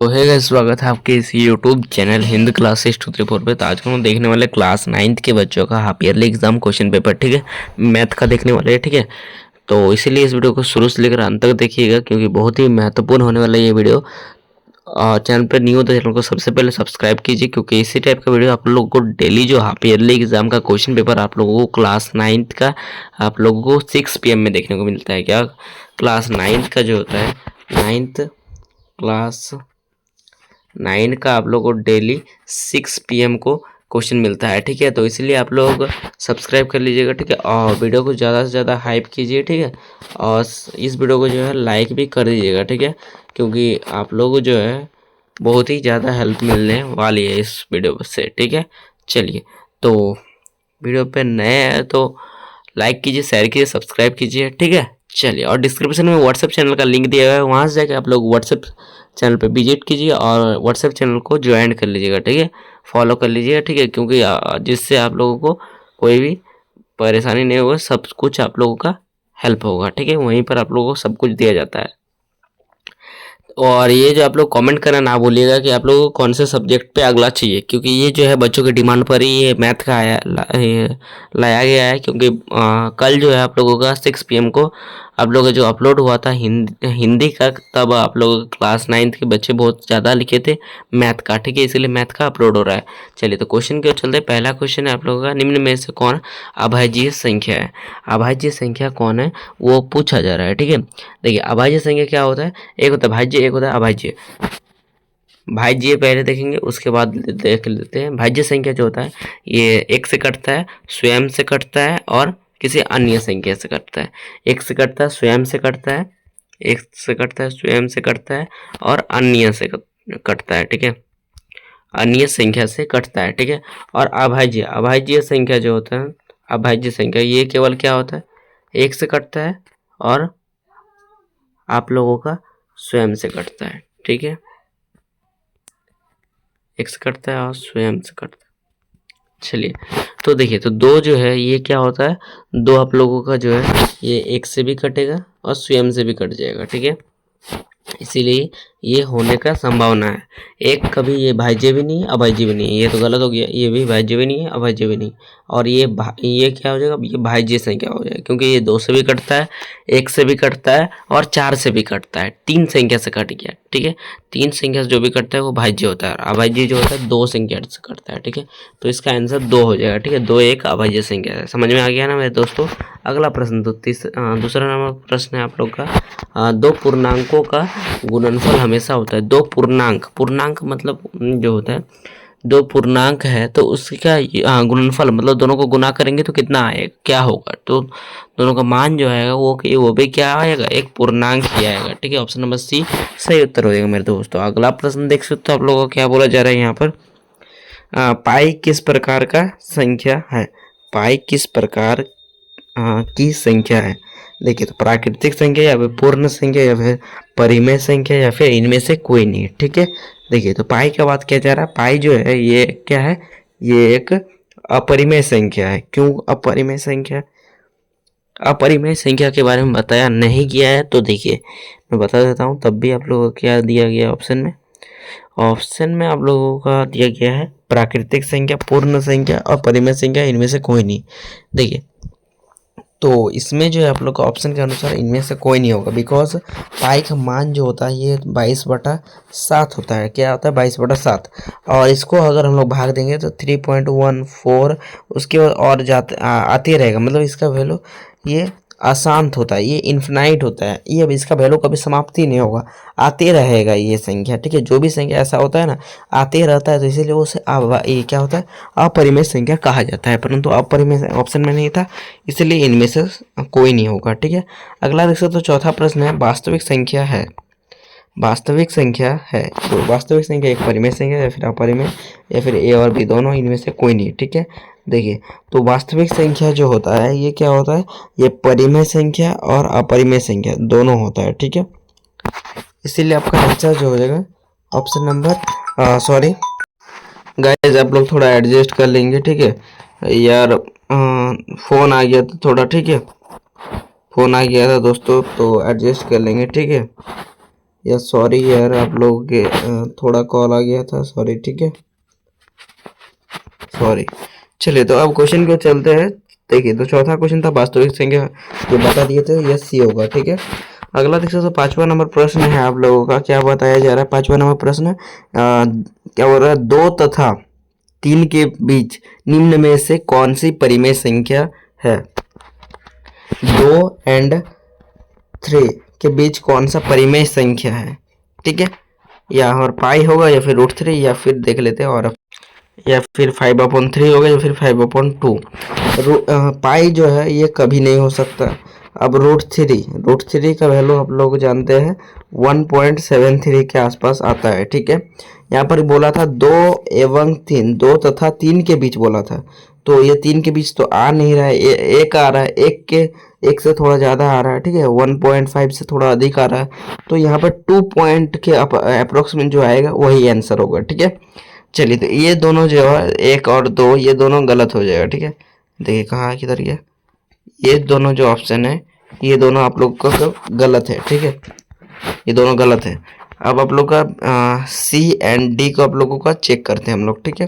तो है गाइस, स्वागत है आपके इस यूट्यूब चैनल हिंद क्लासेस 234 पे। तो आज हम देखने वाले क्लास 9th के बच्चों का half yearly exam question paper, ठीक है, मैथ का देखने वाले हैं, ठीक है। तो इसीलिए इस वीडियो को शुरू से लेकर अंत तक देखिएगा, क्योंकि बहुत ही महत्वपूर्ण होने वाला है ये वीडियो। चैनल पर न्यू हो तो चैनल को सबसे पहले सब्सक्राइब कीजिए, क्योंकि इसी टाइप का वीडियो आप लोगों को डेली जो हाफ ईयरली एग्जाम का क्वेश्चन पेपर आप लोगों को क्लास 9th का आप लोगों को 6 PM में देखने को मिलता है। क्या क्लास 9th का जो होता है, 9th क्लास 9 का आप लोग को डेली 6 PM को क्वेश्चन मिलता है, ठीक है। तो इसलिए आप लोग सब्सक्राइब कर लीजिएगा, ठीक है, और वीडियो को ज़्यादा से ज़्यादा हाइप कीजिए, ठीक है। और इस वीडियो को जो है लाइक भी कर दीजिएगा, ठीक है, क्योंकि आप लोग को जो है बहुत ही ज़्यादा हेल्प मिलने वाली है इस वीडियो से, ठीक है। चलिए, तो वीडियो पे नए हैं तो लाइक कीजिए, शेयर कीजिए, सब्सक्राइब कीजिए, ठीक है। चलिए, और डिस्क्रिप्शन में व्हाट्सएप चैनल का लिंक दिया हुआ है, वहाँ से जाके आप लोग व्हाट्सएप चैनल पे विजिट कीजिए और व्हाट्सएप चैनल को ज्वाइन कर लीजिएगा, ठीक है, फॉलो कर लीजिएगा, ठीक है, क्योंकि जिससे आप लोगों को कोई भी परेशानी नहीं होगा, सब कुछ आप लोगों का हेल्प होगा, ठीक है। वहीं पर आप लोगों को सब कुछ दिया जाता है। और ये जो आप लोग कमेंट करना ना भूलिएगा कि आप लोगों को कौन से सब्जेक्ट पे अगला चाहिए, क्योंकि ये जो है बच्चों की डिमांड पर ही ये मैथ का लाया गया है। क्योंकि कल जो है आप लोगों का 6 PM को आप लोगों का जो अपलोड हुआ था हिंदी का, तब आप लोग क्लास 9th के बच्चे बहुत ज़्यादा लिखे थे मैथ का, ठीक है, इसीलिए मैथ का अपलोड हो रहा है। चलिए, तो क्वेश्चन की ओर चलते हैं। पहला क्वेश्चन है आप लोगों का, निम्न में से कौन अभाज्य संख्या है। अभाज्य संख्या कौन है वो पूछा जा रहा है, ठीक है। देखिए, अभाज्य संख्या क्या होता है, एक होता है भाज्य, एक होता है अभाज्य। भाज्य पहले देखेंगे, उसके बाद देख लेते हैं भाज्य संख्या जो होता है ये एक से कटता है, स्वयं से कटता है और किसी अन्य संख्या से कटता है। एक से कटता है, स्वयं से कटता है, एक से कटता है, स्वयं से कटता है और अन्य से कटता है, ठीक है, अन्य संख्या से कटता है, ठीक है। और अभाज्य अभाज्य संख्या जो होता है, अभाज्य संख्या ये केवल क्या होता है, एक से कटता है और आप लोगों का स्वयं से कटता है, ठीक है, एक से कटता है और स्वयं से कटता है। चलिए, तो देखिए, तो दो जो है ये क्या होता है, दो आप लोगों का जो है ये एक से भी कटेगा और स्वयं से भी कट जाएगा, ठीक है, इसीलिए ये होने का संभावना है। एक कभी ये भाज्य भी नहीं है, अभाज्य भी नहीं है, ये तो गलत हो गया, ये भी भाज्य भी नहीं है, अभाज्य भी नहीं। और ये क्या हो जाएगा, ये भाज्य संख्या हो जाएगा, क्योंकि ये 2 से भी कटता है, 1 से भी कटता है और 4 से भी कटता है, 3 संख्या से कट गया, ठीक है। 3 संख्या से जो भी कटता है वो भाज्य होता है, और अभाज्य जो होता है 2 संख्या से कटता है, ठीक है। तो इसका आंसर 2 हो जाएगा, ठीक है, 2 एक अभाज्य संख्या है। समझ में आ गया ना मेरे दोस्तों। अगला प्रश्न, तो दूसरा नंबर प्रश्न है आप लोग का, दो पूर्णांकों का गुणनफल हमेशा होता है। दो पूर्णांक मतलब जो होता है, दो पूर्णांक है तो उसका गुणनफल मतलब दोनों को गुना करेंगे तो कितना आएगा, क्या होगा, तो दोनों का मान जो आएगा वो भी क्या आएगा, एक पूर्णांक ही आएगा, ठीक है। ऑप्शन नंबर सी सही उत्तर हो जाएगा मेरे दोस्तों। अगला प्रश्न देख सकते हो आप लोगों को क्या बोला जा रहा है यहाँ पर, पाई किस प्रकार का संख्या है। पाई किस प्रकार की संख्या है। देखिए, तो प्राकृतिक संख्या या फिर पूर्ण संख्या या फिर परिमेय संख्या या फिर इनमें से कोई नहीं, ठीक है। देखिए, तो पाई का बात किया जा रहा है, पाई जो है ये क्या है, ये एक अपरिमेय संख्या है। क्यों अपरिमेय संख्या, अपरिमेय संख्या के बारे में बताया नहीं गया है, तो देखिए मैं बता देता हूँ, तब भी आप लोगों को क्या दिया गया ऑप्शन में, ऑप्शन में आप लोगों का दिया गया है प्राकृतिक संख्या, पूर्ण संख्या और परिमेय संख्या, इनमें से कोई नहीं। देखिए, तो इसमें जो है आप लोग का ऑप्शन के अनुसार इनमें से कोई नहीं होगा, बिकॉज पाई का मान जो होता है ये 22/7 होता है। क्या होता है, 22/7, और इसको अगर हम लोग भाग देंगे तो 3.14 उसके बाद और आते रहेगा, मतलब इसका वैल्यू ये अशांत होता है, ये इन्फिनाइट होता है, ये अब इसका वैल्यू कभी समाप्ति नहीं होगा, आते रहेगा ये संख्या, ठीक है। जो भी संख्या ऐसा होता है ना, आते रहता है, तो इसीलिए उसे ये क्या होता है, अपरिमेय संख्या कहा जाता है। परंतु अपरिमेय ऑप्शन में नहीं था, इसलिए इनमें से कोई नहीं होगा, ठीक है। अगला देख सकते हो, चौथा प्रश्न है, वास्तविक संख्या है। वास्तविक संख्या है, तो वास्तविक संख्या एक परिमेय संख्या या फिर अपरिमेय या फिर ए और बी दोनों, इनमें से कोई नहीं, ठीक है। देखिए, तो वास्तविक संख्या जो होता है ये क्या होता है, ये परिमेय संख्या और अपरिमेय संख्या दोनों होता है, ठीक है। इसीलिए आपका आंसर जो हो जाएगा ऑप्शन नंबर, सॉरी गाइस, आप लोग थोड़ा एडजस्ट कर लेंगे, ठीक है यार, फ़ोन आ गया था थोड़ा, ठीक है, फ़ोन आ गया था दोस्तों, तो एडजस्ट कर लेंगे, ठीक है या सॉरी यार, आप लोगों के थोड़ा कॉल आ गया था, सॉरी। ठीक है, सॉरी। चलिए, तो अब क्वेश्चन को चलते हैं। देखिए, तो चौथा क्वेश्चन था वास्तविक संख्या जो बता दिए थे, यह सी होगा। ठीक है, अगला देख सकते हो, 5वां नंबर प्रश्न है आप लोगों का। क्या बताया जा रहा है? 5वां नंबर प्रश्न क्या बोल रहा है? 2 तथा 3 के बीच निम्न में से कौन सी परिमेय संख्या है? 2 एंड 3 के बीच कौन सा परिमेय संख्या है? ठीक है, या और पाई होगा, या फिर √3, या फिर देख लेते हैं, और या फिर 5/3 होगा, या फिर 5/2। पाई जो है ये कभी नहीं हो सकता। अब √3 का वैल्यू आप लोग जानते हैं 1.73 के आसपास आता है। ठीक है, यहाँ पर बोला था 2 एवं 3, 2 तथा 3 के बीच बोला था, तो ये 3 के बीच तो आ नहीं रहा है, एक आ रहा है, एक से थोड़ा ज़्यादा आ रहा है। ठीक है, 1.5 से थोड़ा अधिक आ रहा है, तो यहाँ पर 2 पॉइंट के अप्रोक्सीमेट जो आएगा वही आंसर होगा। ठीक है, चलिए, तो ये दोनों जो है 1 और 2 ये दोनों गलत हो जाएगा। ठीक है, देखिए कहाँ किधर गया, ये दोनों जो ऑप्शन है ये दोनों आप लोग का गलत है। ठीक है, ये दोनों गलत है। अब आप लोग का सी एंड डी को आप लोगों का चेक करते हैं हम लोग। ठीक है,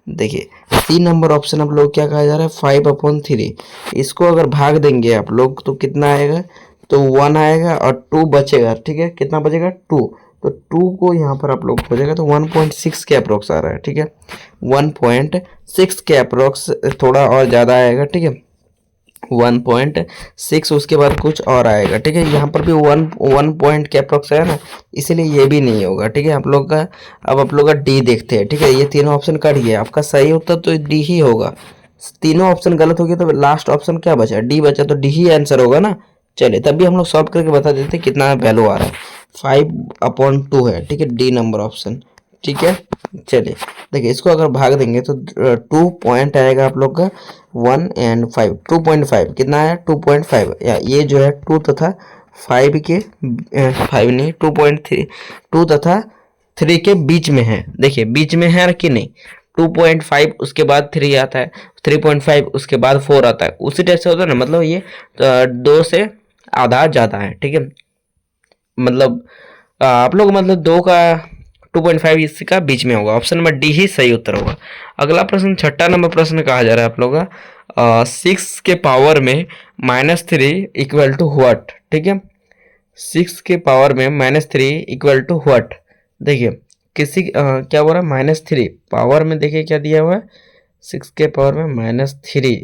देखिए सी नंबर ऑप्शन आप लोग क्या कहा जा रहा है? 5/3। इसको अगर भाग देंगे आप लोग तो कितना आएगा? तो 1 आएगा और 2 बचेगा। ठीक है, कितना बचेगा? 2। तो 2 को यहाँ पर आप लोग हो जाएगा, तो 1.6 के अप्रोक्स आ रहा है। ठीक है, 1.6 के अप्रोक्स, थोड़ा और ज़्यादा आएगा। ठीक है, 1.6, उसके बाद कुछ और आएगा। ठीक है, यहाँ पर भी 1 पॉइंट के अप्रोक्स है ना, इसीलिए ये भी नहीं होगा। ठीक है, आप लोग का, अब आप लोग का डी देखते हैं। ठीक है, ये तीनों ऑप्शन कट गया, आपका सही उत्तर तो डी ही होगा। तीनों ऑप्शन गलत हो गया, तो लास्ट ऑप्शन क्या बचा? डी बचा, तो डी ही आंसर होगा ना। चलिए, तब भी हम लोग सॉल्व करके बता देते हैं कितना वैल्यू आ रहा है। 5/2 है। ठीक है, डी नंबर ऑप्शन। ठीक है, चलिए देखिए, इसको अगर भाग देंगे तो 2 पॉइंट आएगा आप लोग का 1 एंड 5, 2.5 कितना आया? 2.5। या ये जो है 2 तथा 5 के 5 नहीं, 2.3, 2 तथा 3 के बीच में है। देखिए बीच में है कि नहीं? 2.5 उसके बाद 3 आता है, 3.5 उसके बाद 4 आता है, उसी टाइप से होता है ना। मतलब ये 2 से आधा ज़्यादा है। ठीक है, मतलब आप लोग मतलब 2 का 2.5 इसका बीच में होगा। ऑप्शन नंबर डी ही सही उत्तर होगा। अगला प्रश्न, 6ठा नंबर प्रश्न कहा जा रहा है आप लोग का 6 के पावर में -3 इक्वल टू व्हाट? ठीक है, 6 के पावर में -3 इक्वल टू व्हाट? देखिए क्या बोल रहा है? -3 पावर में, देखिए क्या दिया हुआ है, 6 के पावर में -3,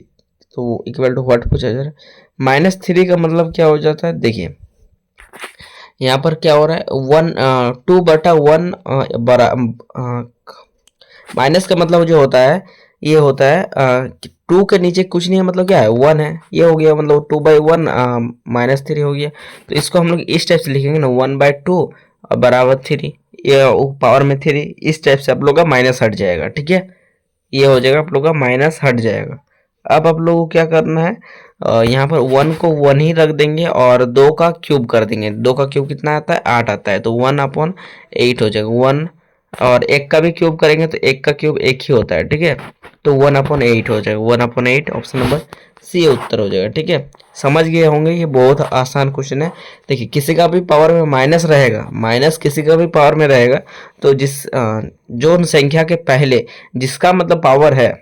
तो इक्वल टू व्हाट पूछा जा रहा है। -3 का मतलब क्या हो जाता है? देखिए यहाँ पर क्या हो रहा है, 2/1 बरा माइनस का मतलब जो होता है, ये होता है 2 के नीचे कुछ नहीं है, मतलब क्या है? 1 है। ये हो गया, मतलब 2/1 -3 हो गया। तो इसको हम लोग इस टाइप से लिखेंगे ना, 1/2 और बराबर 3, ये पावर में 3, इस टाइप से आप लोग का माइनस हट जाएगा। ठीक है, ये हो जाएगा आप लोग का माइनस हट जाएगा। अब आप लोगों को क्या करना है, यहाँ पर 1 को 1 ही रख देंगे और 2 का क्यूब कर देंगे। 2 का क्यूब कितना आता है? 8 आता है, तो 1/8 हो जाएगा 1। और 1 का भी क्यूब करेंगे तो 1 का क्यूब 1 ही होता है। ठीक है, तो 1/8 हो जाएगा, 1/8 ऑप्शन नंबर सी उत्तर हो जाएगा। ठीक है, समझ गए होंगे, ये बहुत आसान क्वेश्चन है। देखिए किसी का भी पावर में माइनस रहेगा, माइनस किसी का भी पावर में रहेगा, तो जो संख्या के पहले जिसका मतलब पावर है,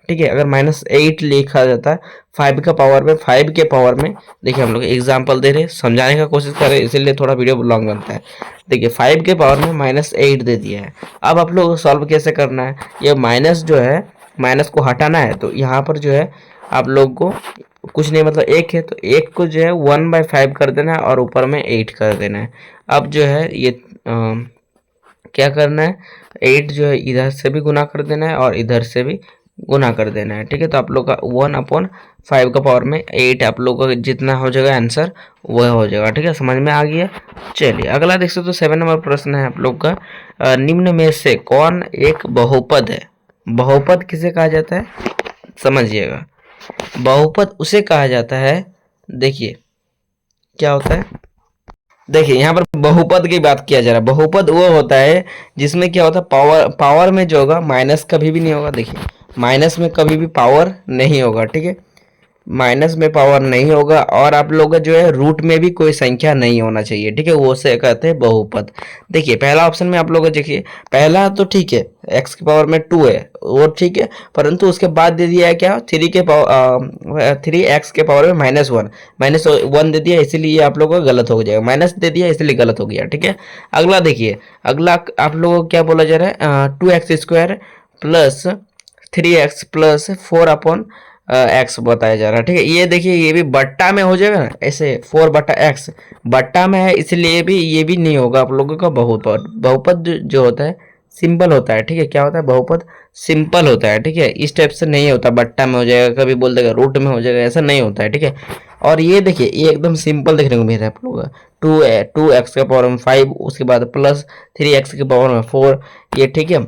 ठीक है, अगर -8 लिखा जाता है 5 का पावर में, 5 के पावर में, देखिए हम लोग एग्जांपल दे रहे हैं, समझाने का कोशिश कर रहे हैं, इसीलिए थोड़ा वीडियो लॉन्ग बनता है। देखिए 5 के पावर में -8 दे दिया है। अब आप लोग सॉल्व कैसे करना है? ये माइनस जो है, माइनस को हटाना है, तो यहाँ पर जो है आप लोग को कुछ नहीं, मतलब 1 है, तो 1 को जो है 1/5 कर देना है और ऊपर में 8 कर देना है। अब जो है ये क्या करना है, 8 जो है इधर से भी गुना कर देना है और इधर से भी गुना कर देना है। ठीक है, तो आप लोग का 1/5 का पावर में 8 आप लोग का जितना हो जाएगा आंसर वह हो जाएगा। ठीक है, समझ में आ गया। चलिए अगला देख सकते हो, 7 नंबर प्रश्न है आप लोग का, निम्न में से कौन एक बहुपद है? बहुपद किसे कहा जाता है? समझिएगा, बहुपद उसे कहा जाता है, देखिए क्या होता है। देखिए यहाँ पर बहुपद की बात किया जा रहा है। बहुपद वो होता है जिसमें क्या होता है, पावर में जो होगा माइनस कभी भी नहीं होगा। देखिए माइनस में कभी भी पावर नहीं होगा। ठीक है, माइनस में पावर नहीं होगा और आप लोग का जो है रूट में भी कोई संख्या नहीं होना चाहिए, ठीक है, वो से कहते हैं बहुपद। देखिए पहला ऑप्शन में आप लोग देखिए, पहला तो ठीक है x की पावर में 2 है वो ठीक है, परंतु उसके बाद दे दिया है क्या 3 के पावर 3x के पावर में -1 दे दिया, इसीलिए आप लोगों का गलत हो जाएगा, माइनस दे दिया इसलिए गलत हो गया, ठीक है। अगला देखिए, अगला आप लोगों को क्या बोला जा रहा है 2x² plus 3x plus 4 x बताया जा रहा है, ठीक है। ये देखिए ये भी बट्टा में हो जाएगा ना, ऐसे 4/x बट्टा में है, इसलिए भी ये भी नहीं होगा आप लोगों का बहुपद। बहुपद जो होता है सिंपल होता है, ठीक है, क्या होता है बहुपद सिंपल होता है, ठीक है, इस टाइप से नहीं होता बट्टा में हो जाएगा, कभी बोल देगा रूट में हो जाएगा, ऐसा नहीं होता है, ठीक है। और ये देखिए ये एकदम सिंपल देखने को मिल रहा है आप लोगों का 2x के पावर में 5, उसके बाद प्लस 3x के पावर में 4, ये ठीक है।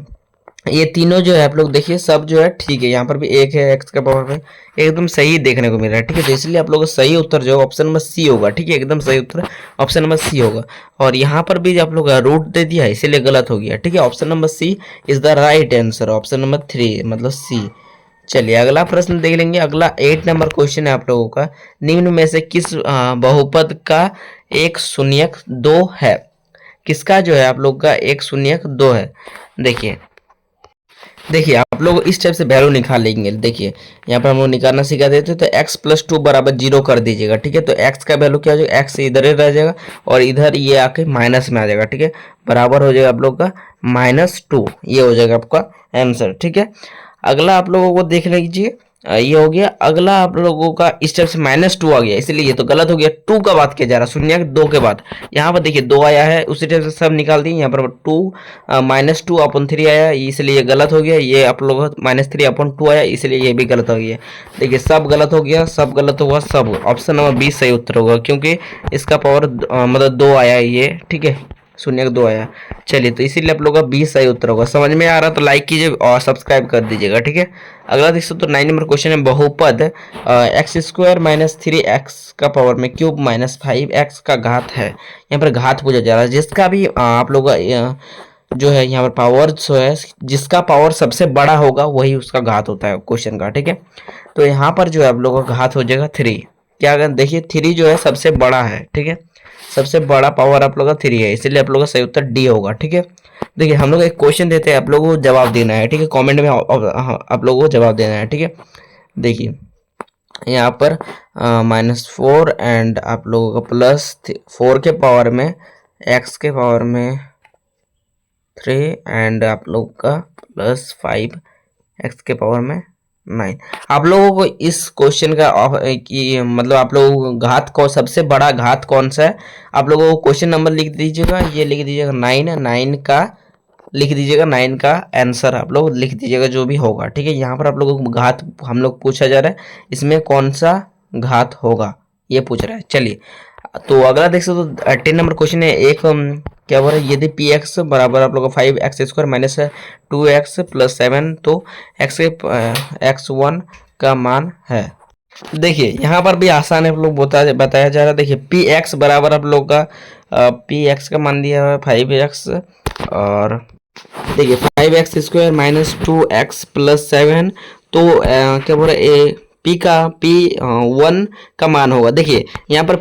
ये तीनों जो है आप लोग देखिए सब जो है ठीक है, यहाँ पर भी एक है x का पावर में, एकदम सही देखने को मिल रहा है, ठीक है। तो इसलिए आप लोगों का सही उत्तर जो है ऑप्शन नंबर सी होगा, ठीक है, एकदम सही उत्तर ऑप्शन नंबर सी होगा। और यहाँ पर भी आप लोग रूट दे दिया है इसीलिए गलत हो गया, ठीक है। Option number C is the right answer, option number 3 मतलब सी। चलिए अगला प्रश्न देख लेंगे। अगला 8 नंबर क्वेश्चन है आप लोगों का, निम्न में से किस बहुपद का एक शून्यक 2 है, किसका जो है आप लोग का एक शून्यक 2 है। देखिए आप लोग इस टाइप से वैल्यू निकाल लेंगे। देखिए यहाँ पर हम लोग निकालना सिखा देते तो x + 2 बराबर 0 कर दीजिएगा, ठीक है। तो x का वैल्यू क्या हो जाएगा, x इधर ही रह जाएगा और इधर ये आके माइनस में आ जाएगा, ठीक है, बराबर हो जाएगा आप लोग का -2, ये हो जाएगा आपका आंसर, ठीक है। अगला आप लोगों को देख लीजिए, ये हो गया। अगला आप लोगों का इस टाइप से -2 आ गया, इसलिए ये तो गलत हो गया। 2 का बात किया जा रहा है, शून्य 2 के बाद यहाँ पर देखिए 2 आया है, उसी टाइप से सब निकाल दिए। यहाँ पर 2 -2/3 आया, इसलिए ये गलत हो गया। ये आप लोग -3/2 आया, इसलिए ये भी गलत हो गया। देखिए सब गलत हो गया, सब गलत हुआ, सब ऑप्शन नंबर 20 सही उत्तर होगा, क्योंकि इसका पावर मतलब 2 आया है ये, ठीक है, 0 2 आया। चलिए तो इसीलिए आप लोग का 20 सही उत्तर होगा। समझ में आ रहा तो लाइक कीजिए और सब्सक्राइब कर दीजिएगा, ठीक है। अगला देखिए तो 9 नंबर क्वेश्चन है, बहुपद x² - 3x का पावर में क्यूब -5x का घात है। यहाँ पर घात पूछा जा रहा है, जिसका भी आप लोग जो है यहाँ पर पावर जो है, जिसका पावर सबसे बड़ा होगा वही उसका घात होता है क्वेश्चन का, ठीक है। तो यहाँ पर जो है आप लोगों का घात हो जाएगा 3। क्या अगर देखिए 3 जो है सबसे बड़ा है, ठीक है, सबसे बड़ा पावर आप लोग का 3 है, इसलिए आप लोग का सही उत्तर डी होगा, ठीक है। देखिए हम लोग एक क्वेश्चन देते हैं, आप लोगों को जवाब देना है, ठीक है, कमेंट में आप लोगों को जवाब देना है, ठीक है। देखिए यहाँ पर -4 एंड आप लोगों का +4 के पावर में x के पावर में 3 एंड आप लोग का +5 x के पावर में 9। आप लोगों को इस क्वेश्चन का कि मतलब आप लोगों को घात को सबसे बड़ा घात कौन सा है, आप लोगों को क्वेश्चन नंबर लिख दीजिएगा, ये लिख दीजिएगा 9 का लिख दीजिएगा, 9 का आंसर आप लोग लिख दीजिएगा जो भी होगा, ठीक है। यहाँ पर आप लोगों को घात हम लोग पूछा जा रहा है, इसमें कौन सा घात होगा ये पूछ रहा है। चलिए तो अगला देख सकते हो 10 नंबर क्वेश्चन है, एक क्या बोल रहा है, यदि px बराबर आप लोग का 5x² - 2x + 7 तो x1 का मान है। देखिए यहाँ पर भी आसान है, आप लोग बताया जा रहा है। देखिए px बराबर आप लोग का px का मान दिया है 5x, और देखिए 5x² - 2x + 7 तो क्या बोल रहा है P1 का मान होगा। देखिए यहाँ पर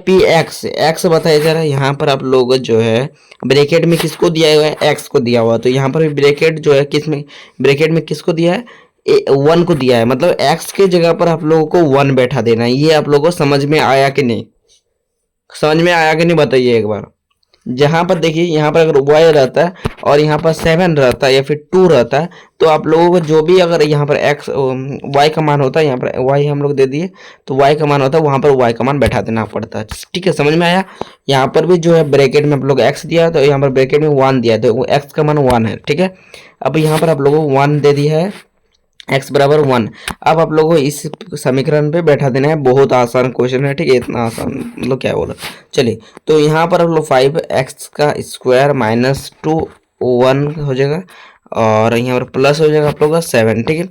x बताया जा रहा है, यहाँ पर आप लोग जो है ब्रैकेट में किसको दिया हुआ है, x को दिया हुआ है, तो यहाँ पर भी ब्रैकेट जो है किसमें ब्रैकेट में किसको दिया है 1 को दिया है, मतलब x के जगह पर आप लोगों को 1 बैठा देना है। ये आप लोगों को समझ में आया कि नहीं, समझ में आया कि नहीं बताइए एक बार। जहां पर देखिए यहाँ पर अगर y रहता है और यहाँ पर 7 रहता है या फिर 2 रहता है, तो आप लोगों को जो भी अगर यहाँ पर y का मान होता है, यहाँ पर y हम लोग दे दिए तो y का मान होता है, वहां पर y का मान बैठा देना पड़ता है, ठीक है, समझ में आया। यहाँ पर भी जो है ब्रैकेट में आप लोग x दिया है, तो यहाँ पर ब्रैकेट में 1 दिया है, तो x का मान 1 है, ठीक है। अब यहाँ पर आप लोगों को 1 दे दिया है, x बराबर 1। अब आप लोगों को इस समीकरण पे बैठा देना है, बहुत आसान क्वेश्चन है, ठीक है, इतना आसान मतलब क्या बोला। चलिए तो यहाँ पर आप लोग 5x² - 2 1 हो जाएगा और यहाँ पर प्लस हो जाएगा आप लोगों का 7। ठीक है,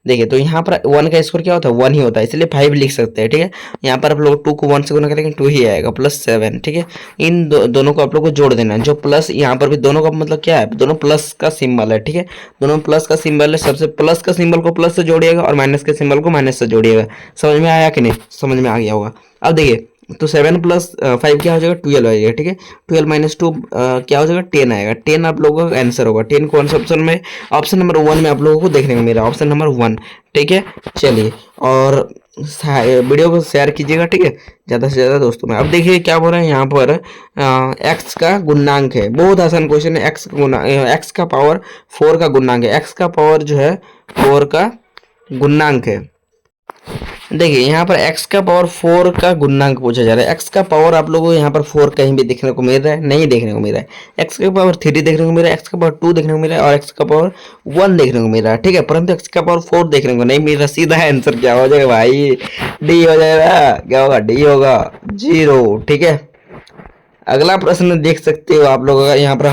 देखिए तो यहाँ पर 1 का स्क्वायर क्या होता है 1 ही होता है, इसलिए 5 लिख सकते हैं। ठीक है, यहाँ पर आप लोग 2 को 1 से गुना करेंगे 2 ही आएगा प्लस 7। ठीक है, इन दोनों को आप लोग को जोड़ देना है। जो प्लस यहाँ पर भी दोनों का मतलब क्या है, दोनों प्लस का सिंबल है। ठीक है, दोनों प्लस का सिंबल है, सबसे प्लस का सिंबल को प्लस से जोड़िएगा और माइनस के सिंबल को माइनस से जोड़िएगा। समझ में आया कि नहीं, समझ में आ गया होगा। अब देखिए तो 7 प्लस 5 क्या हो जाएगा 12 आ जाएगा। ठीक है, 12 माइनस 2 क्या हो जाएगा 10 आएगा। 10 आप लोगों का आंसर होगा। 10 कौन सा ऑप्शन में, ऑप्शन नंबर 1 में आप लोगों को देखने को मिला, ऑप्शन नंबर 1। ठीक है, चलिए और वीडियो को शेयर कीजिएगा। ठीक है, ज़्यादा से ज़्यादा दोस्तों में। अब देखिए क्या बोल रहे हैं यहाँ पर, एक्स का गुणांक है। बहुत आसान क्वेश्चन है। एक्स का पावर 4 का गुणांक है। एक्स का पावर जो है 4 का गुणांक है। देखिए यहाँ पर x का पावर 4 का गुणांक पूछा जा रहा है। x का पावर आप लोगों को यहाँ पर 4 कहीं भी देखने को मिल रहा है, नहीं देखने को मिल रहा है। x का पावर 3 देखने को मिल रहा है, x का पावर 2 देखने को मिल रहा है और x का पावर 1 देखने को मिल रहा है। ठीक है, परंतु x का पावर 4 देखने को नहीं मिल रहा। सीधा आंसर क्या हो जाएगा भाई, डी हो जाएगा। क्या होगा, डी होगा 0। ठीक है, अगला प्रश्न देख सकते हो आप लोगों का। यहाँ पर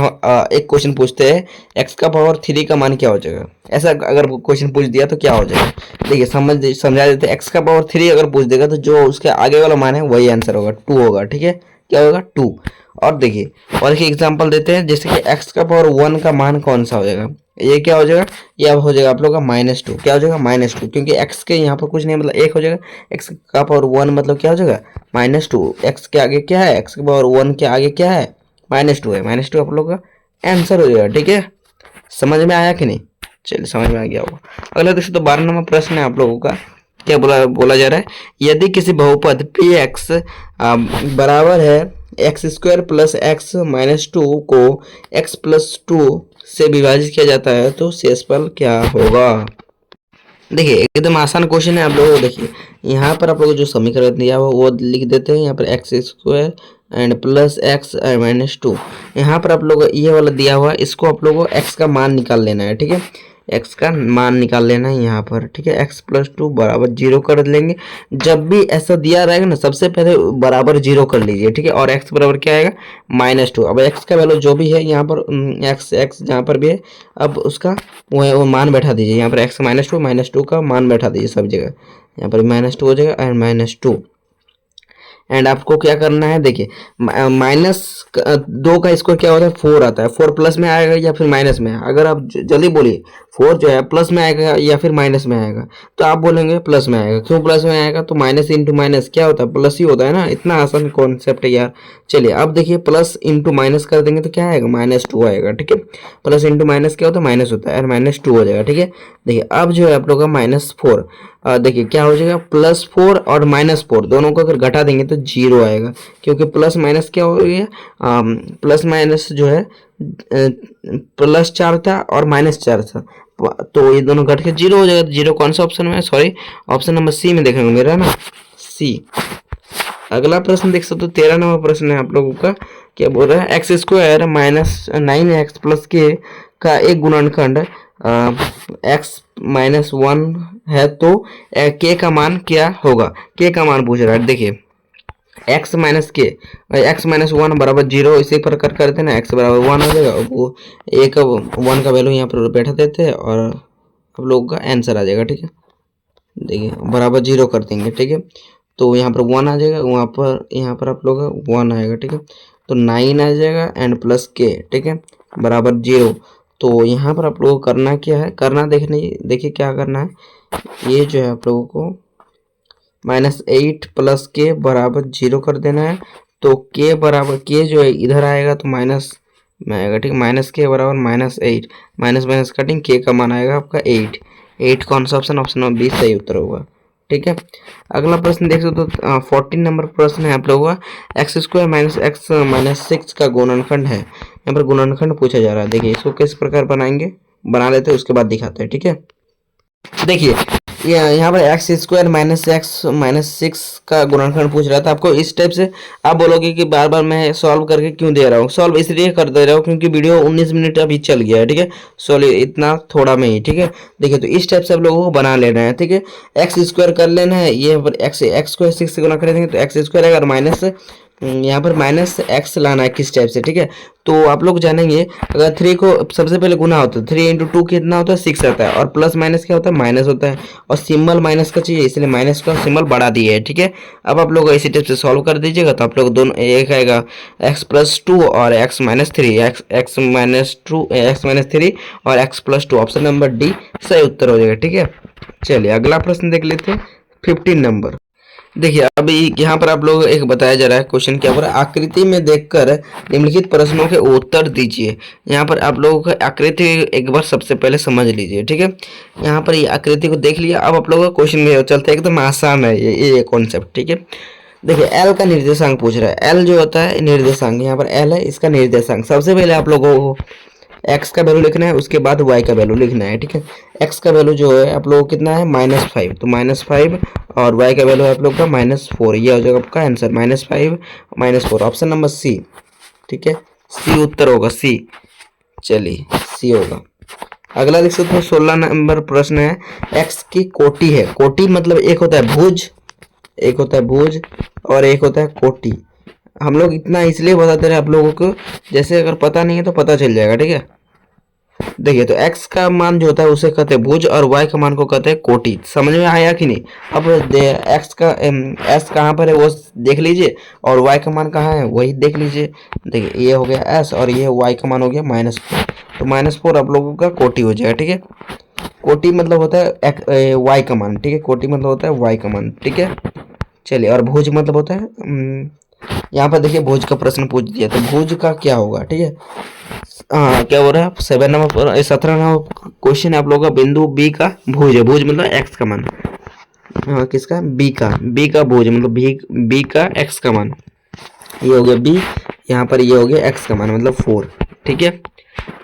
एक क्वेश्चन पूछते हैं x का पावर 3 का मान क्या हो जाएगा। ऐसा अगर क्वेश्चन पूछ दिया तो क्या हो जाएगा, देखिए समझा देते हैं। x का पावर 3 अगर पूछ देगा तो जो उसके आगे वाला मान है वही आंसर होगा, 2 होगा। ठीक है, क्या होगा 2। और देखिए एग्जाम्पल देते हैं, जैसे कि x का पावर 1 का मान कौन सा हो जाएगा, ये क्या हो जाएगा, ये अब हो जाएगा आप लोग का -2। क्या हो जाएगा -2, क्योंकि x के यहाँ पर कुछ नहीं मतलब 1 हो जाएगा। x का पावर 1 मतलब क्या हो जाएगा -2। x के आगे क्या है, x के पावर 1 के आगे क्या है -2 है। -2 आप लोग का आंसर हो जाएगा। ठीक है, समझ में आया कि नहीं, चलिए समझ में आ गया होगा। अगला दोस्तों तो 12 नंबर प्रश्न है आप लोगों का। क्या बोला जा रहा है, यदि किसी बहुपद पी एक्स बराबर है x² प्लस x माइनस 2 को x प्लस 2 से विभाजित किया जाता है तो शेषफल क्या होगा। देखिए एकदम आसान क्वेश्चन है आप लोगों को। देखिए यहाँ पर आप लोगों को जो समीकरण दिया हुआ वो लिख देते हैं। यहाँ पर x² and plus x minus 2, यहाँ पर आप लोगों को ये वाला दिया हुआ है, इसको आप लोगों को x का मान निकाल लेना है। ठीक है, x का मान निकाल लेना है यहाँ पर। ठीक है, x प्लस 2 बराबर 0 कर लेंगे। जब भी ऐसा दिया रहेगा ना सबसे पहले बराबर 0 कर लीजिए। ठीक है, और x बराबर क्या आएगा -2। अब x का वैल्यू जो भी है यहाँ पर x जहाँ पर भी है अब उसका वो मान बैठा दीजिए। यहाँ पर x -2 का मान बैठा दीजिए सब जगह। यहाँ पर -2 हो जाएगा एंड -2। एंड आपको क्या करना है, देखिए -2 का स्क्वायर क्या होता है 4 आता है। 4 प्लस में आएगा या फिर माइनस में। अगर आप जल्दी बोलिए 4 जो है प्लस में आएगा या फिर माइनस में आएगा, तो आप बोलेंगे प्लस में आएगा। क्यों प्लस में आएगा, तो माइनस इंटू माइनस क्या होता है प्लस ही होता है ना। इतना आसान कॉन्सेप्ट है यार। चलिए अब देखिए प्लस इंटू माइनस कर देंगे तो क्या आएगा -2 आएगा। ठीक है, प्लस इंटू माइनस क्या होता है माइनस होता है, -2 हो जाएगा। ठीक है, देखिए अब जो है आप लोग का -4 देखिए क्या हो जाएगा +4 और -4 दोनों को अगर घटा देंगे तो 0 आएगा। क्योंकि प्लस माइनस क्या हो गया, प्लस माइनस जो है +4 था और -4 था, तो ये दोनों घट के 0 हो जाएगा। 0 कौन सा ऑप्शन में है, सॉरी ऑप्शन नंबर सी में देखने को मिल रहा है ना, सी। अगला प्रश्न देख सकते हो 13 नंबर प्रश्न है आप लोगों का। क्या बोल रहा है, x² -9x प्लस के का एक गुणनखंड x -1 है तो k का मान क्या होगा। k का मान पूछ रहा है। देखिए x माइनस के x -1 बराबर 0, इसी प्रकार करते हैं ना, x बराबर 1 हो जाएगा। वो एक 1 का वैल्यू यहाँ पर बैठा देते हैं और आप लोगों का आंसर आ जाएगा। ठीक है, देखिए बराबर 0 कर देंगे। ठीक है, तो यहाँ पर 1 आ जाएगा, यहाँ पर आप लोग 1 आएगा। ठीक है, तो 9 आ जाएगा एंड प्लस के। ठीक है, बराबर 0। तो यहाँ पर आप लोगों को करना क्या है, देखिए क्या करना है, ये जो है आप लोगों को -8 प्लस के बराबर 0 कर देना है। तो के बराबर के जो है इधर आएगा तो माइनस में आएगा। ठीक है, माइनस के बराबर -8, माइनस कटिंग के का मान आएगा आपका 8 कौन सा ऑप्शन, ऑप्शन नंबर 20 सही उत्तर होगा। ठीक है, अगला प्रश्न देख सकते हो 14 नंबर प्रश्न है आप लोगों का। x² -x -6 का गुणनखंड है। यहाँ पर गुणनखंड पूछा जा रहा है। देखिए इसको किस प्रकार बनाएंगे, बना लेते हैं उसके बाद दिखाते हैं। ठीक है, देखिए यहाँ पर x² -x -6 का गुणनखंड पूछ रहा था आपको। इस टाइप से आप बोलोगे कि बार बार मैं सॉल्व करके क्यों दे रहा हूँ। सॉल्व इसलिए कर दे रहा हूँ क्योंकि वीडियो 19 मिनट अभी चल गया है। ठीक है, सॉल्व इतना थोड़ा में ही। ठीक है, देखिए तो इस टाइप से आप लोगों को बना लेना है। ठीक है, x² कर लेना है, ये पर x को 6 से गुना कर देंगे तो x² आएगा और यहाँ पर माइनस एक्स लाना है किस टाइप से, ठीक है। तो आप लोग जानेंगे, अगर 3 को सबसे पहले गुना होता है, 3 इंटू 2 कितना होता है 6 आता है, और प्लस माइनस क्या होता है माइनस होता है, और सिंबल माइनस का चाहिए इसलिए माइनस का सिंबल बढ़ा दिए है, ठीक है। अब आप लोग इसी टाइप से सॉल्व कर दीजिएगा तो आप लोग दोनों एक आएगा x+2 और x-3, x-3 और x+2, ऑप्शन नंबर डी सही उत्तर हो जाएगा, ठीक है। चलिए अगला प्रश्न देख लेते हैं 15 नंबर। देखिए अभी यहाँ पर आप लोग एक बताया जा रहा है क्वेश्चन क्या हो रहा है, आकृति में देखकर निम्नलिखित प्रश्नों के उत्तर दीजिए। यहाँ पर आप लोगों को आकृति एक बार सबसे पहले समझ लीजिए, ठीक है। यहाँ पर ये आकृति को देख लिया, अब आप लोगों का क्वेश्चन में चलता है, एकदम आसान है ये कॉन्सेप्ट, ठीक है। देखिए एल का निर्देशांक पूछ रहा है, एल जो होता है निर्देशांक, यहाँ पर एल है इसका निर्देशांक। सबसे पहले आप लोगों को एक्स का वैल्यू लिखना है, उसके बाद वाई का वैल्यू लिखना है, ठीक है। एक्स का वैल्यू जो है आप लोगों को कितना है -5, तो -5, और वाई का वैल्यू है आप लोग का -4, ये हो जाएगा आपका आंसर, -5 -4, ऑप्शन नंबर सी, ठीक है। सी उत्तर होगा, सी। चलिए सी होगा। अगला देख सकते हो 16 नंबर प्रश्न है, एक्स की कोटि है। कोटि मतलब एक होता है भुज, एक होता है भुज और एक होता है कोटि। हम लोग इतना इसलिए बताते रहे आप लोगों को, जैसे अगर पता नहीं है तो पता चल जाएगा, ठीक है। देखिए तो x का मान जो होता है उसे कहते हैं भुज और y का मान को कहते हैं कोटि। समझ में आया कि नहीं? अब x का s कहाँ पर है वो देख लीजिए, और y का मान कहाँ है वही देख लीजिए। देखिए ये हो गया s और ये y का मान हो गया -4, तो -4 आप लोगों का कोटि हो जाएगा, ठीक है। कोटि मतलब होता है y का मान, ठीक है। कोटि मतलब होता है y का मान, ठीक है। चलिए, और भुज मतलब होता है यहाँ पर देखिए भुज का प्रश्न पूछ दिया, तो भुज का क्या होगा, ठीक है। हाँ क्या हो रहा है 17 नंबर 17 नंबर क्वेश्चन है आप लोगों का, बिंदु बी का भुज है। भुज मतलब एक्स का मान, हाँ किसका, बी का भुज मतलब बी का एक्स का मान, ये हो गया बी, यहाँ पर ये हो गया एक्स का मान मतलब 4, ठीक है।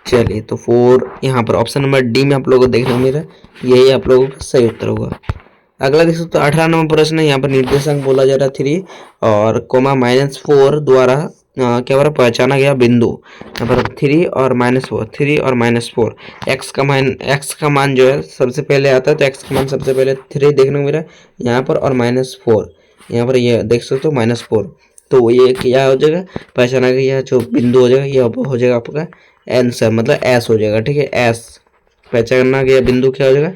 चलिए तो 4 यहाँ पर ऑप्शन नंबर डी में आप लोगों को देखना मेरा, यही आप लोगों का सही उत्तर होगा। अगला देख सकते हो 18 नंबर प्रश्न है, यहाँ पर निर्देशांक बोला जा रहा है 3 और कोमा -4 द्वारा क्या हो रहा पहचाना गया बिंदु। यहाँ पर 3 और -4 एक्स का मान जो है सबसे पहले आता है, तो एक्स का मान सबसे पहले 3 देखने को मिला यहाँ पर, और -4 यहाँ पर ये देख सकते हो -4, तो ये क्या हो जाएगा पहचाना गया जो बिंदु हो जाएगा, ये हो जाएगा आपका आंसर मतलब एस हो जाएगा, ठीक है। एस पहचाना गया बिंदु क्या हो जाएगा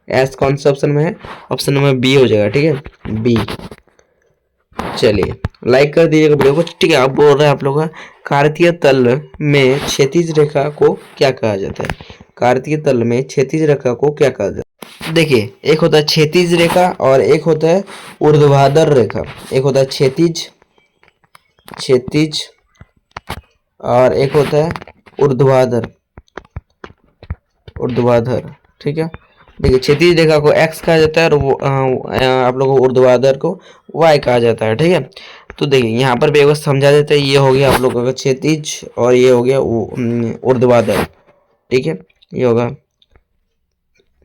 एस कौन सा ऑप्शन में है, ऑप्शन नंबर बी हो जाएगा, ठीक है बी। चलिए लाइक कर दीजिएगा वीडियो को, ठीक है। अब बोल रहे हैं आप लोग का कार्तीय तल में क्षैतिज रेखा को क्या कहा जाता है। कार्तीय तल में क्षैतिज रेखा को क्या कहा जाता है। देखिए एक होता है क्षैतिज रेखा और एक होता है ऊर्ध्वाधर रेखा। एक होता है क्षैतिज और एक होता है ऊर्ध्वाधर, ठीक है। देखिए क्षैतिज रेखा को x कहा जाता है और वो आप लोगों को ऊर्ध्वाधर को y कहा जाता है, ठीक है। तो देखिए यहाँ पर भी एक बार समझा देते हैं, ये हो गया आप लोगों का क्षैतिज और ये हो गया ऊर्ध्वाधर, ठीक है। ये होगा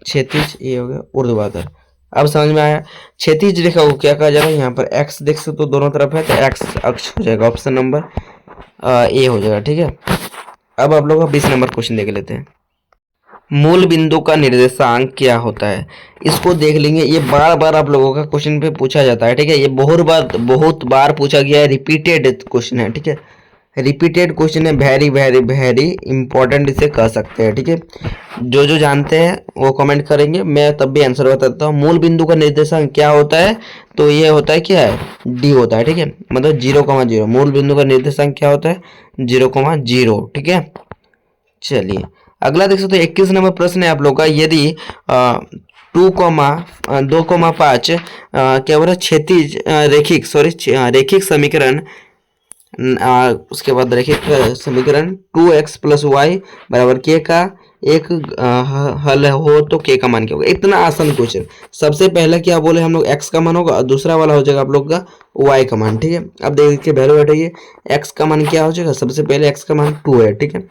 क्षैतिज, ये हो गया ऊर्ध्वाधर। अब समझ में आया क्षैतिज रेखा को क्या कहा जा रहा है। यहाँ पर x देख सकते हो दोनों तरफ है, तो x अक्ष हो जाएगा, ऑप्शन नंबर ए हो जाएगा, ठीक है। अब आप लोग का 20 नंबर क्वेश्चन देख लेते हैं। मूल बिंदु का निर्देशांक क्या होता है, इसको देख लेंगे। ये बार बार आप लोगों का क्वेश्चन पे पूछा जाता है, ठीक है। ये बहुत बार पूछा गया है, रिपीटेड क्वेश्चन है, ठीक है। रिपीटेड क्वेश्चन है, वेरी वेरी वेरी इंपॉर्टेंट इसे कह सकते हैं, ठीक है। जो जानते हैं वो कमेंट करेंगे, मैं तब भी आंसर बताता हूँ। मूल बिंदु का निर्देशांक क्या होता है, तो ये होता है क्या है डी होता है, ठीक है। मतलब 0,0 मूल बिंदु का निर्देशांक क्या होता है 0,0, ठीक है। चलिए अगला देख सकते हो 21 नंबर प्रश्न है आप लोग का, यदि 2,5 क्या बोला क्षैतिज रेखिक समीकरण, उसके बाद रैखिक समीकरण 2x + y बराबर k का एक हल हो तो k का मान क्या होगा। इतना आसान क्वेश्चन। सबसे पहले क्या बोले हम लोग x का मान होगा और दूसरा वाला हो जाएगा आप लोग का y का मान, ठीक है। अब देखिए वैल्यू हटाइए, x का मान क्या हो जाएगा, सबसे पहले x का मान 2 है, ठीक है।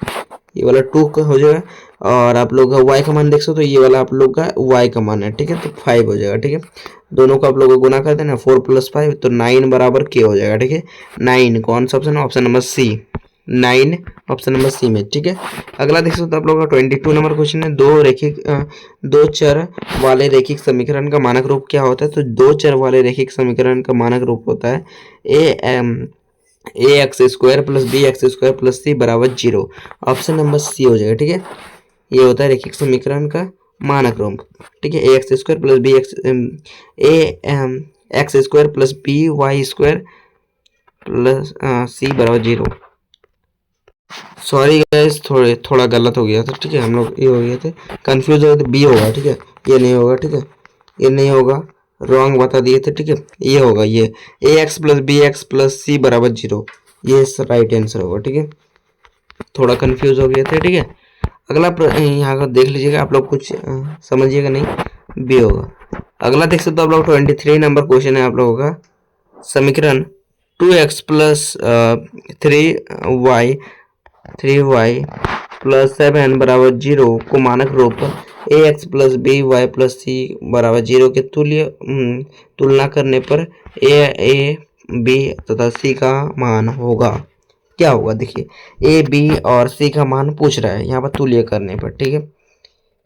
ये वाला 2 का हो जाएगा, और आप लोग का y का मान देख सकते हो, तो ये वाला आप लोग का y का मान है, ठीक है। तो 5 हो जाएगा, ठीक है। दोनों को आप लोग को गुना कर देना 4 + 5, तो 9 बराबर k हो जाएगा, ठीक है। 9 कौन सा ऑप्शन है, option number C 9 option number C में, ठीक है। अगला देख सकते हो आप लोगों का 22 नंबर क्वेश्चन है, दो चर वाले रैखिक समीकरण का मानक रूप क्या होता है। तो दो चर वाले रैखिक समीकरण का मानक रूप होता है a x square plus b x square plus c बराबर 0। ऑप्शन नंबर सी हो जाएगा, ठीक है। ये होता है रैखिक समीकरण का मानक रूप, ठीक है। A x square plus b x square plus b y square plus c बराबर 0। सॉरी गाइस, थोड़ा गलत हो गया था, ठीक है। हम लोग ये हो गए थे कंफ्यूज हो गए थे, बी होगा, ठीक है। ये नहीं होगा, ठीक है, ये नहीं होगा, रॉन्ग बता दिए थे, ठीक है। ये होगा, ये a x plus b x plus c बराबर 0, ये राइट आंसर होगा, ठीक है। थोड़ा कंफ्यूज हो गए थे, ठीक है। अगला यहाँ का देख लीजिएगा आप लोग, कुछ समझिएगा नहीं, बी होगा। अगला देख सकते हो आप लोग 23 नंबर क्वेश्चन है आप लोगों का, समीकरण 2x प्लस 3y प्लस 7 बराबर 0 को मानक रूप a x plus b y plus c बराबर 0 के तुलना करने पर ए बी तथा सी का मान होगा, क्या होगा। देखिए, ए बी और सी का मान पूछ रहा है यहाँ पर तुल्य करने पर, ठीक है।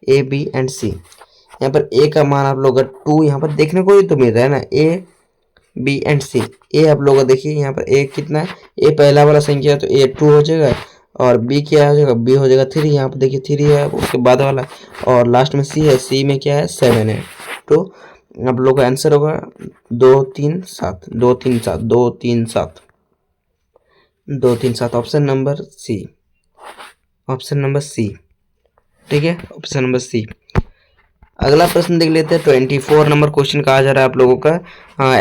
ए बी एंड सी, यहाँ पर ए का मान आप लोग 2 यहाँ पर देखने को ही तो मिल रहा है ना, ए बी एंड सी। ए आप लोग देखिए यहाँ पर ए कितना है, ए पहला वाला संख्या है तो ए 2 हो जाएगा, और बी क्या हो जाएगा, बी हो जाएगा 3। यहाँ पर देखिए 3 है, उसके बाद वाला, और लास्ट में सी है, सी में क्या है 7 है। तो आप लोग का आंसर होगा 2 3 7 2 3 7 2 3 7 2 3 7, option number C, option number C, ठीक है, ऑप्शन नंबर सी। अगला प्रश्न देख लेते हैं 24 नंबर क्वेश्चन कहा जा रहा है आप लोगों का,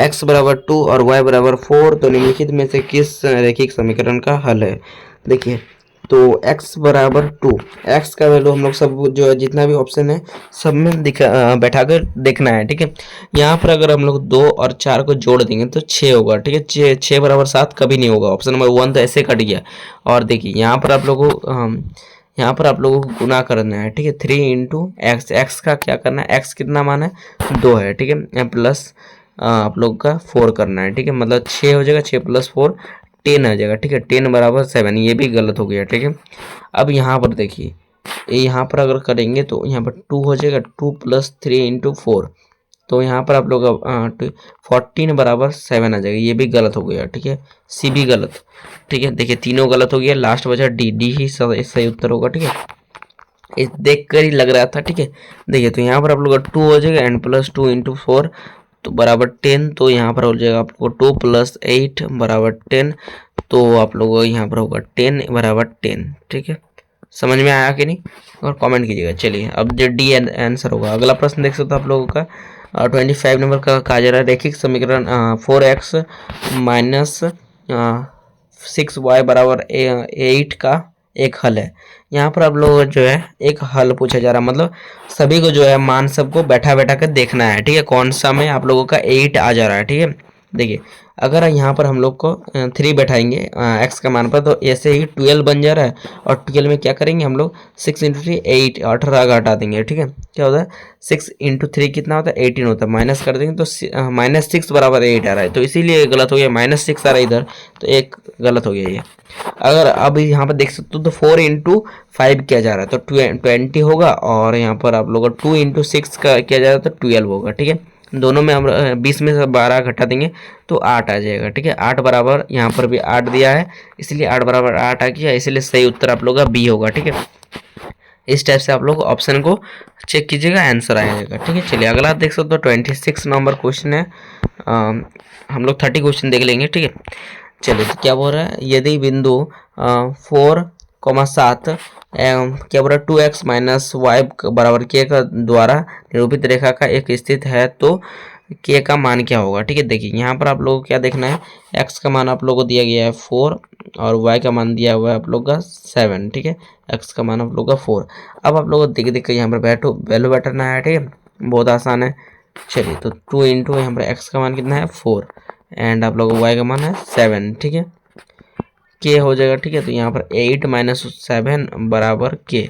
x बराबर 2 और y बराबर 4 तो निम्नलिखित में से किस रैखिक समीकरण का हल है। देखिए, तो x बराबर 2, x का वैल्यू हम लोग सब जो है जितना भी ऑप्शन है सब में बैठा कर देखना है, ठीक है। यहाँ पर अगर हम लोग 2 और 4 को जोड़ देंगे तो 6 होगा, ठीक है। 6 बराबर 7 कभी नहीं होगा, ऑप्शन नंबर 1 तो ऐसे कट गया। और देखिए यहाँ पर आप लोगों को गुना करना है, ठीक है। 3 इंटू एक्स, एक्स का क्या करना है, एक्स कितना मान है 2 है, ठीक है, प्लस आप लोग का 4 करना है, ठीक है। मतलब 6 हो जाएगा, 6 प्लस 4 10 आ जाएगा, ठीक है। 10 बराबर 7, ये भी गलत हो गया, ठीक है। अब यहाँ पर देखिए, यहाँ पर अगर करेंगे तो यहाँ पर 2 हो जाएगा, 2 प्लस 3 इंटू 4, तो यहाँ पर आप लोग 14 बराबर 7 आ जाएगा, ये भी गलत हो गया, ठीक है। सी भी गलत, ठीक है। देखिए तीनों गलत हो गया, लास्ट बचा डी, डी ही सही उत्तर होगा, ठीक है। इस देख कर ही लग रहा था, ठीक है। देखिए तो यहाँ पर आप लोग 2 हो जाएगा, एंड प्लस 2 इंटू 4 तो बराबर 10, तो यहाँ पर हो जाएगा आपको 2 प्लस 8 बराबर 10, तो आप लोगों को यहाँ पर होगा 10 बराबर 10, ठीक है। समझ में आया कि नहीं, और कमेंट कीजिएगा। चलिए अब जो डी आंसर होगा। अगला प्रश्न देख सकते हो आप लोगों का 25 नंबर का कहा जा रहा है, रैखिक समीकरण 4x माइनस 6y बराबर 8 का एक हल है। यहाँ पर आप लोग जो है एक हल पूछा जा रहा है, मतलब सभी को जो है मान सबको बैठा बैठा कर देखना है, ठीक है। कौन सा में आप लोगों का 8 आ जा रहा है, ठीक है। देखिए अगर यहाँ पर हम लोग को 3 बैठाएंगे x का मान पर, तो ऐसे ही 12 बन जा रहा है, और 12 में क्या करेंगे हम लोग 6 इंटू 3 8, 18 का हटा देंगे, ठीक है। क्या होता है 6 इंटू 3 कितना होता है 18 होता है, माइनस कर देंगे तो -6 बराबर 8 आ रहा है, तो इसीलिए गलत हो गया, -6 आ रहा है इधर, तो एक गलत हो गया ये। अगर अब यहाँ पर देख सकते हो तो 4 इंटू 5 किया जा रहा है तो 20 होगा, और यहाँ पर आप लोग 2 इंटू 6 का किया जा रहा है तो 12 होगा, ठीक है। दोनों में हम 20 में से 12 घटा देंगे तो 8 आ जाएगा, ठीक है। 8 बराबर यहाँ पर भी 8 दिया है, इसलिए 8 बराबर 8 आ गया, इसलिए सही उत्तर आप लोग का बी होगा, ठीक है। इस टाइप से आप लोग ऑप्शन को चेक कीजिएगा, आंसर आएगा, ठीक है। चलिए अगला देख सकते हो 26 नंबर क्वेश्चन है, हम लोग 30 क्वेश्चन देख लेंगे, ठीक है। चलिए तो क्या बोल रहा है, यदि बिंदु 4,7 क्या बोल रहा है 2x माइनस वाई बराबर के का द्वारा निरूपित रेखा का एक स्थित है तो के का मान क्या होगा, ठीक है। देखिए यहाँ पर आप लोगों को क्या देखना है, x का मान आप लोगों को दिया गया है 4 और y का मान दिया हुआ है आप लोग का 7, ठीक है। x का मान आप लोग का 4। अब आप लोग देख देख कर यहाँ पर वैल्यू बैठना है, ठीक है, बहुत आसान है। चलिए तो 2 इंटू यहाँ पर x का मान कितना है 4, एंड आप लोग y का मान है 7, ठीक है, के हो जाएगा, ठीक है। तो यहाँ पर 8 माइनस 7 बराबर के,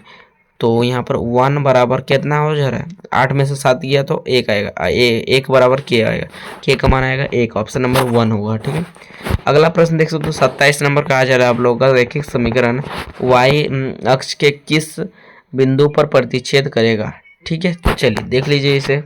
तो यहाँ पर 1 बराबर कितना हो जा रहा है, 8 में से 7 गया तो 1 आएगा, एक बराबर के आएगा, के का मान आएगा 1, ऑप्शन नंबर 1 होगा। ठीक है, अगला प्रश्न देख सकते हो 27 नंबर कहा जा रहा है आप लोगों का रैखिक समीकरण y अक्ष के किस बिंदु पर प्रतिच्छेद करेगा। ठीक है, चलिए देख लीजिए इसे।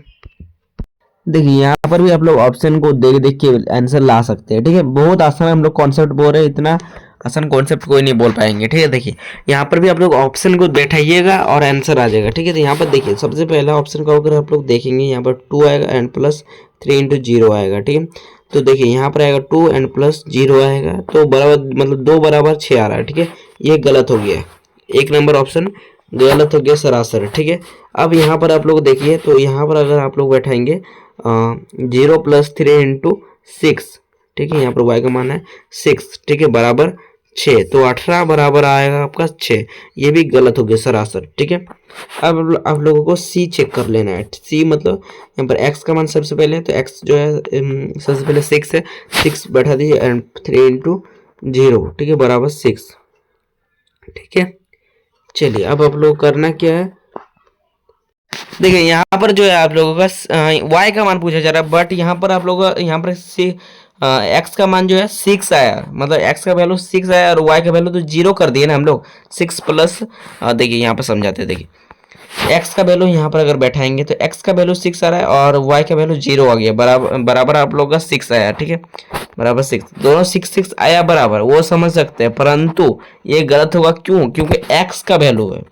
देखिए यहाँ पर भी आप लोग ऑप्शन को देख देख के आंसर ला सकते हैं। ठीक है, बहुत आसान हम लोग कॉन्सेप्ट बोल रहे हैं, इतना आसान कॉन्सेप्ट कोई नहीं बोल पाएंगे। ठीक है, देखिए यहाँ पर भी आप लोग ऑप्शन को बैठाइएगा और आंसर आ जाएगा। ठीक है, तो यहाँ पर देखिए सबसे पहला ऑप्शन का अगर आप लोग देखेंगे यहाँ पर 2 आएगा एंड प्लस 3 इंटू 0 आएगा। ठीक है, तो देखिए यहाँ पर आएगा 2 एंड प्लस 0 आएगा तो बराबर मतलब 2 बराबर 6 आ रहा है। ठीक है, ये गलत हो गया, 1 नंबर ऑप्शन गलत हो गया सरासर। ठीक है, अब यहाँ पर आप लोग देखिए तो यहाँ पर अगर आप लोग बैठाएंगे 0 प्लस 3 इंटू 6, ठीक है, यहाँ पर y का मान है 6, ठीक है, बराबर 6, तो 18 बराबर आएगा आपका 6, ये भी गलत हो गया सरासर। ठीक है, अब आप लोगों को c चेक कर लेना है। c मतलब यहाँ पर x का मान सबसे पहले, तो x जो है सबसे पहले 6 है, 6 बैठा दीजिए एंड 3 इंटू 0, ठीक है, बराबर 6। ठीक है, चलिए अब आप लोग करना क्या है, देखिए यहाँ पर जो है आप लोगों का y का मान पूछा जा रहा है, बट यहाँ पर आप लोगों का यहाँ पर x का मान जो है 6 आया, मतलब x का वैल्यू 6 आया और y का वैल्यू तो 0 कर दिए ना हम लोग, 6 प्लस देखिए यहाँ पर समझाते हैं। देखिए x का वैल्यू यहाँ पर अगर बैठाएंगे तो x का वैल्यू 6 आ रहा है और y का वैल्यू 0 आ गया, बराबर आप लोगों का 6 आया। ठीक है, बराबर 6, दोनों 6 आया बराबर, वो समझ सकते हैं, परंतु ये गलत होगा। क्यों? क्योंकि x का वैल्यू है,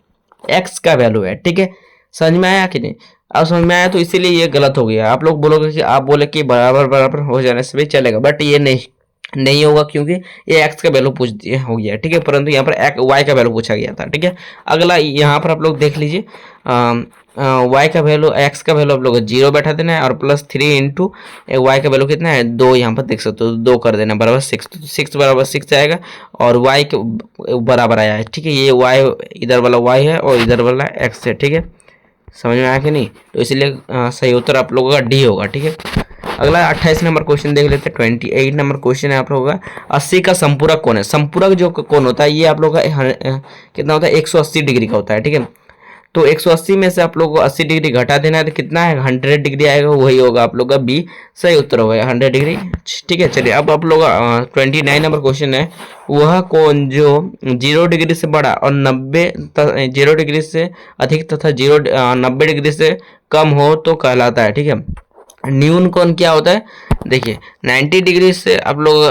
x का वैल्यू है। ठीक है, समझ में आया कि नहीं? अब समझ में आया तो इसीलिए ये गलत हो गया। आप लोग बोलोगे कि आप बोले कि बराबर बराबर हो जाने से भी चलेगा, बट ये नहीं होगा क्योंकि ये x का वैल्यू पूछ दिया हो गया। ठीक है, परंतु यहाँ पर y का वैल्यू पूछा गया था। ठीक है, अगला यहाँ पर आप लोग देख लीजिए y का वैल्यू, x का वैल्यू आप लोग 0 बैठा देना है और प्लस 3 इंटू y का वैल्यू कितना है 2, यहाँ पर देख सकते हो 2 कर देना, बराबर 6, तो 6 बराबर 6 आएगा और y के बराबर आया है। ठीक है, ये y इधर वाला y है और इधर वाला x है। ठीक है, समझ में आया कि नहीं? तो इसलिए सही उत्तर आप लोगों का डी होगा। ठीक है, अगला 28 नंबर क्वेश्चन देख लेते हैं। 28 नंबर क्वेश्चन है आप लोगों का 80 का संपूरक कौन है। संपूरक जो कौन होता है ये आप लोगों का कितना होता है, 180 डिग्री का होता है। ठीक है, तो 180 में से आप लोग को 80 डिग्री घटा देना है तो कितना है 100 डिग्री आएगा, वही होगा आप लोग का बी सही उत्तर होगा 100 डिग्री। ठीक है, चलिए अब आप लोग 29 नंबर क्वेश्चन है, वह कौन जो 0 डिग्री से बड़ा और 0 डिग्री से अधिक तथा 90 डिग्री से कम हो तो कहलाता है। ठीक है, न्यून कोण क्या होता है, देखिए 90 डिग्री से आप लोग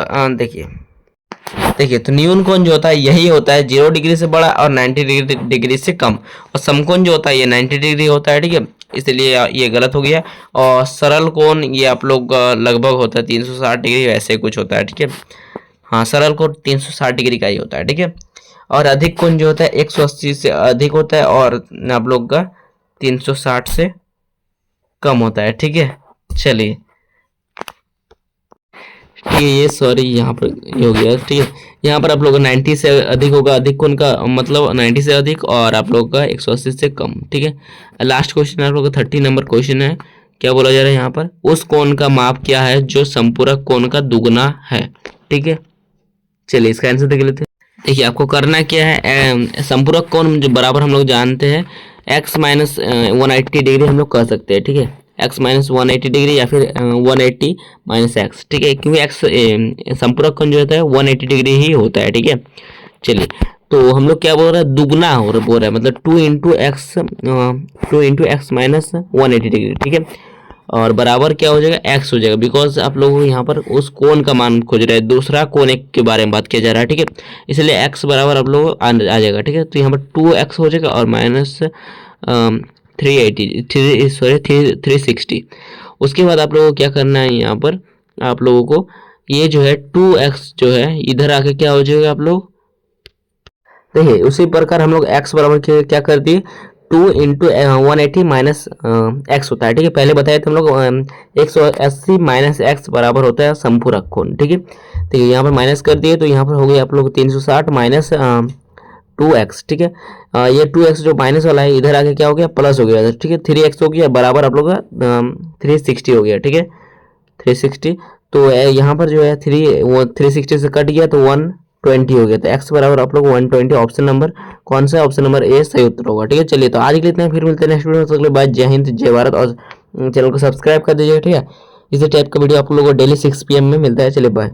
देखिए तो न्यून कोण जो होता है यही होता है 0 डिग्री से बड़ा और 90 डिग्री से कम, और समकोण जो होता है ये 90 डिग्री होता है। ठीक है, इसलिए ये गलत हो गया। और सरल कोण ये आप लोग लगभग होता है 360 डिग्री, वैसे कुछ होता है। ठीक है, हाँ सरल कोण 360 डिग्री का ही होता है। ठीक है, और अधिक कोण जो होता है 180 से अधिक होता है और आप लोग का 360 से कम होता है। ठीक है, चलिए ठीक है, ये सॉरी यहाँ पर ये हो गया। ठीक है, यहाँ पर आप लोग 90 से अधिक होगा, अधिक कोण का मतलब 90 से अधिक और आप लोग का 180 से कम। ठीक है, लास्ट क्वेश्चन आप लोग का 30 नंबर क्वेश्चन है, क्या बोला जा रहा है यहाँ पर, उस कोण का माप क्या है जो संपूरक कोण का दुगना है। ठीक है, चलिए इसका आंसर देख लेते हैं। देखिए आपको करना क्या है, संपूरक कोण जो बराबर हम लोग जानते हैं x माइनस 180 डिग्री हम लोग कर सकते हैं। ठीक है, x माइनस 180 डिग्री या फिर 180 माइनस एक्स। ठीक है, क्योंकि x संपूरक कोण जो होता है 180 डिग्री ही होता है। ठीक है, चलिए तो हम लोग क्या बोल रहे हैं, दुगना बोल रहे हैं, मतलब 2 इंटू एक्स माइनस 180 डिग्री। ठीक है, और बराबर क्या हो जाएगा, x हो जाएगा, बिकॉज आप लोग यहाँ पर उस कोण का मान खोज रहे हैं, दूसरा कोण एक के बारे में बात किया जा रहा है। ठीक है, इसलिए x बराबर आप लोग आ जाएगा। ठीक है, तो यहाँ पर 2x हो जाएगा और माइनस 360। उसके बाद आप लोगों को क्या करना है, यहाँ पर आप लोगों को ये जो है 2x जो है इधर आके क्या हो जाएगा, आप लोग देखिए उसी प्रकार हम लोग x बराबर क्या कर दिए 2 इंटू 180 माइनस एक्स होता है। ठीक है, पहले बताए थे हम लोग 180 माइनस एक्स बराबर होता है संपूरक कोण। ठीक है, तो यहाँ पर माइनस कर दिए तो यहाँ पर हो गया आप लोग 360 माइनस 2x। ठीक है, ये 2x जो माइनस वाला है इधर आके क्या हो गया, प्लस हो गया। ठीक है, 3x हो गया बराबर आप लोग का 360 हो गया। ठीक है, 360, तो यहाँ पर जो है 360 से कट गया तो 120 हो गया, तो x बराबर आप लोग 120 ऑप्शन नंबर कौन सा ऑप्शन नंबर ए सही उत्तर होगा। ठीक है, चलिए तो आज के लिए इतना ही, फिर मिलते हैं नेक्स्ट वीडियो में। तब तक के लिए बाय, जय हिंद जय भारत, और चैनल को सब्सक्राइब कर दीजिए। ठीक है, इसी टाइप का वीडियो आप लोगों को डेली 6 PM में मिलता है। चलिए बाय।